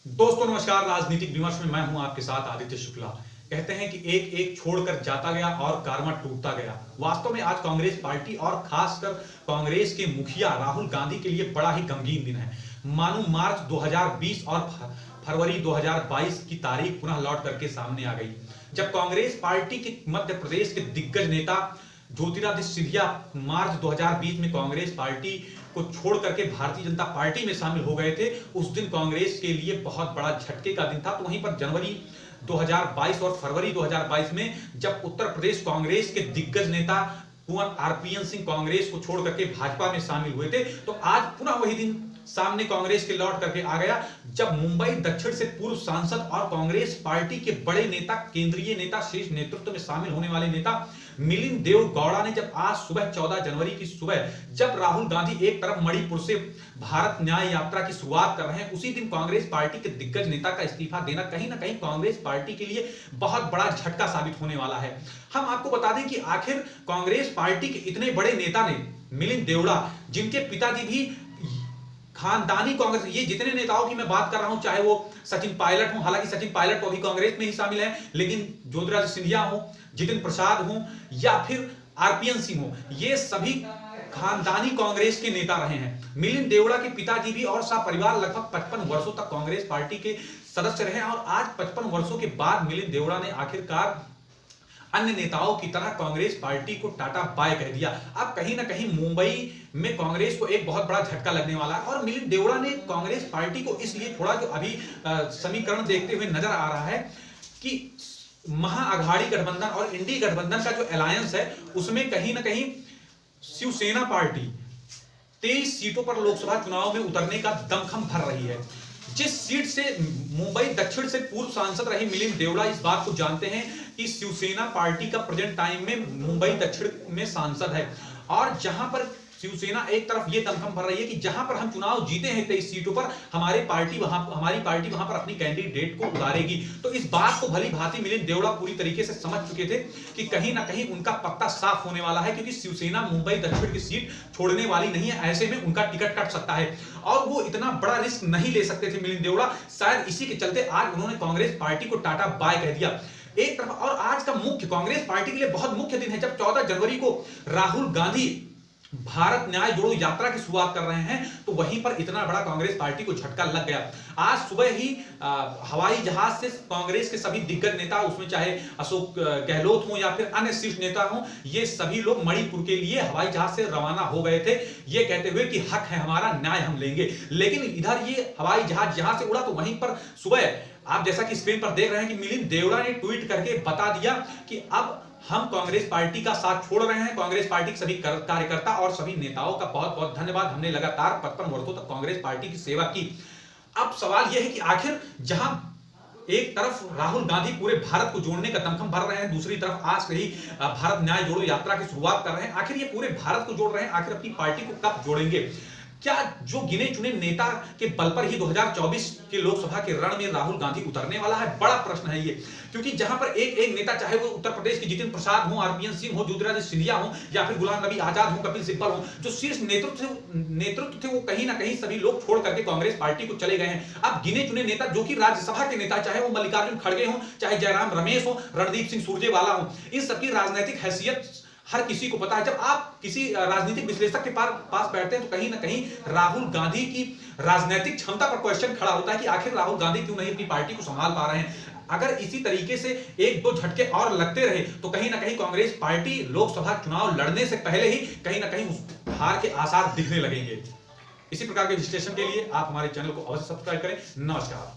दोस्तों नमस्कार। राजनीतिक विमर्श में मैं हूं आपके साथ आदित्य शुक्ला। कहते हैं कि एक एक छोड़कर जाता गया और कारवां टूटता गया। वास्तव में आज कांग्रेस पार्टी और खासकर कांग्रेस के मुखिया राहुल गांधी के लिए बड़ा ही गमगीन दिन है। मानो मार्च 2020 और फरवरी 2022 की तारीख पुनः लौट करके सामने आ गई, जब कांग्रेस पार्टी के मध्य प्रदेश के दिग्गज नेता ज्योतिरादित्य सिंधिया मार्च 2020 में कांग्रेस पार्टी को छोड़ करके भारतीय जनता पार्टी में शामिल हो गए थे। उस दिन कांग्रेस के लिए बहुत बड़ा झटके का दिन था। तो वहीं पर जनवरी 2022 और फरवरी 2022 में जब उत्तर प्रदेश कांग्रेस के दिग्गज नेता कुंवर आरपीएन सिंह कांग्रेस को छोड़ करके भाजपा में शामिल हुए थे, तो आज पुनः वही दिन सामने कांग्रेस के लौट करके आ गया, जब मुंबई दक्षिण से पूर्व सांसद और कांग्रेस पार्टी के बड़े नेता, केंद्रीय नेता, शीर्ष नेतृत्व में शामिल होने वाले नेता मिलिंद देव गौड़ा ने जब आज सुबह 14 जनवरी की सुबह जब राहुल गांधी एक तरफ मणिपुर से भारत न्याय यात्रा की शुरुआत कर रहे हैं, उसी दिन कांग्रेस पार्टी के दिग्गज नेता का इस्तीफा देना कहीं ना कहीं कांग्रेस पार्टी के लिए बहुत बड़ा झटका साबित होने वाला है। हम आपको बता दें कि आखिर कांग्रेस पार्टी के इतने बड़े नेता ने मिलिंद देवड़ा, जिनके पिताजी भी खानदानी कांग्रेस, ये जितने नेताओं की मैं बात कर रहा हूं, चाहे वो सचिन पायलट हो, हालांकि सचिन पायलट तो अभी कांग्रेस में ही शामिल है, लेकिन ज्योतिरादित्य सिंधिया हो, जितिन प्रसाद हो या फिर आरपीएन सिंह हो, ये सभी खानदानी कांग्रेस के नेता रहे हैं। मिलिंद देवड़ा के पिताजी भी और सपरिवार लगभग 55 वर्षों तक कांग्रेस पार्टी के सदस्य रहे और आज 55 वर्षों के बाद मिलिंद देवड़ा ने आखिरकार अन्य नेताओं की तरह कांग्रेस पार्टी को टाटा बाय कह दिया। अब कहीं ना कहीं मुंबई में कांग्रेस को एक बहुत बड़ा झटका लगने वाला है और मिलिंद देवड़ा ने कांग्रेस पार्टी को इसलिए थोड़ा, जो अभी समीकरण देखते हुए नजर आ रहा है कि महाअघाड़ी गठबंधन और इंडी गठबंधन का जो अलायंस है, उसमें कहीं ना कहीं शिवसेना पार्टी 23 सीटों पर लोकसभा चुनाव में उतरने का दमखम भर रही है। जिस सीट से मुंबई दक्षिण से पूर्व सांसद रहे मिलिंद देवड़ा इस बात को जानते हैं कि शिवसेना पार्टी का प्रेजेंट टाइम में मुंबई दक्षिण में सांसद है और जहां पर शिवसेना एक तरफ ये दमखम भर रही है कि जहां पर हम चुनाव जीते हैं 23 सीटों पर, हमारी पार्टी वहां पर अपनी कैंडिडेट को उतारेगी। तो इस बात को भली भांति मिलिंद देवड़ा पूरी तरीके से समझ चुके थे कि कहीं ना कहीं उनका पत्ता साफ होने वाला है, क्योंकि शिवसेना मुंबई दक्षिण की सीट छोड़ने वाली नहीं है। ऐसे में उनका टिकट कट सकता है और वो इतना बड़ा रिस्क नहीं ले सकते थे मिलिंद देवड़ा। शायद इसी के चलते आज उन्होंने कांग्रेस पार्टी को टाटा बाय कह दिया एक तरफ। और आज का मुख्य कांग्रेस पार्टी के लिए बहुत मुख्य दिन है, जब 14 जनवरी को राहुल गांधी भारत न्याय जोड़ो यात्रा की शुरुआत कर रहे हैं, तो वहीं पर इतना बड़ा कांग्रेस पार्टी को झटका लग गया। आज सुबह ही हवाई जहाज से कांग्रेस के सभी दिग्गज नेता, उसमें चाहे अशोक गहलोत हो या फिर अन्य शीर्ष नेता हो, ये सभी लोग मणिपुर के लिए हवाई जहाज से रवाना हो गए थे, ये कहते हुए कि हक है हमारा, न्याय हम लेंगे। लेकिन इधर ये हवाई जहाज जहां से उड़ा, तो वहीं पर सुबह आप जैसा कि स्क्रीन पर देख रहे हैं कि मिलिंद देवड़ा ने ट्वीट करके बता दिया कि अब हम कांग्रेस पार्टी का साथ छोड़ रहे हैं। कांग्रेस पार्टी के सभी कार्यकर्ता और सभी नेताओं का बहुत बहुत धन्यवाद, हमने लगातार 55 वर्षों तक कांग्रेस पार्टी की सेवा की। अब सवाल यह है कि आखिर जहां एक तरफ राहुल गांधी पूरे भारत को जोड़ने का दमखम भर रहे हैं, दूसरी तरफ आज से ही भारत न्याय जोड़ो यात्रा की शुरुआत कर रहे हैं, आखिर ये पूरे भारत को जोड़ रहे हैं, आखिर अपनी पार्टी को कब जोड़ेंगे? क्या जो गिने चुने नेता के बल पर ही 2024 के लोकसभा के रण में राहुल गांधी उतरने वाला है? बड़ा प्रश्न है ये, क्योंकि जहां पर एक एक नेता, चाहे वो उत्तर प्रदेश के जितिन प्रसाद हो, आरपीएन सिंह हो, ज्योतिरादित्य सिंधिया हो या फिर गुलाम नबी आजाद हो, कपिल सिब्बल हो, जो शीर्ष नेतृत्व थे वो कहीं ना कहीं सभी लोग छोड़ करके कांग्रेस पार्टी को चले गए हैं। अब गिने चुने नेता, जो कि राज्यसभा के नेता, चाहे वो मल्लिकार्जुन खड़गे हो, चाहे जयराम रमेश हो, रणदीप सिंह सुरजेवाला हो, इन सबकी राजनीतिक हैसियत हर किसी को पता है। जब आप किसी राजनीतिक विश्लेषक के पास बैठते हैं, तो कहीं ना कहीं राहुल गांधी की राजनीतिक क्षमता पर क्वेश्चन खड़ा होता है कि आखिर राहुल गांधी क्यों नहीं अपनी पार्टी को संभाल पा रहे हैं। अगर इसी तरीके से एक दो झटके और लगते रहे, तो कहीं ना कहीं कांग्रेस पार्टी लोकसभा चुनाव लड़ने से पहले ही कहीं ना कहीं उस हार के आसार दिखने लगेंगे। इसी प्रकार के विश्लेषण के लिए आप हमारे चैनल को अवश्य सब्सक्राइब करें। नमस्कार।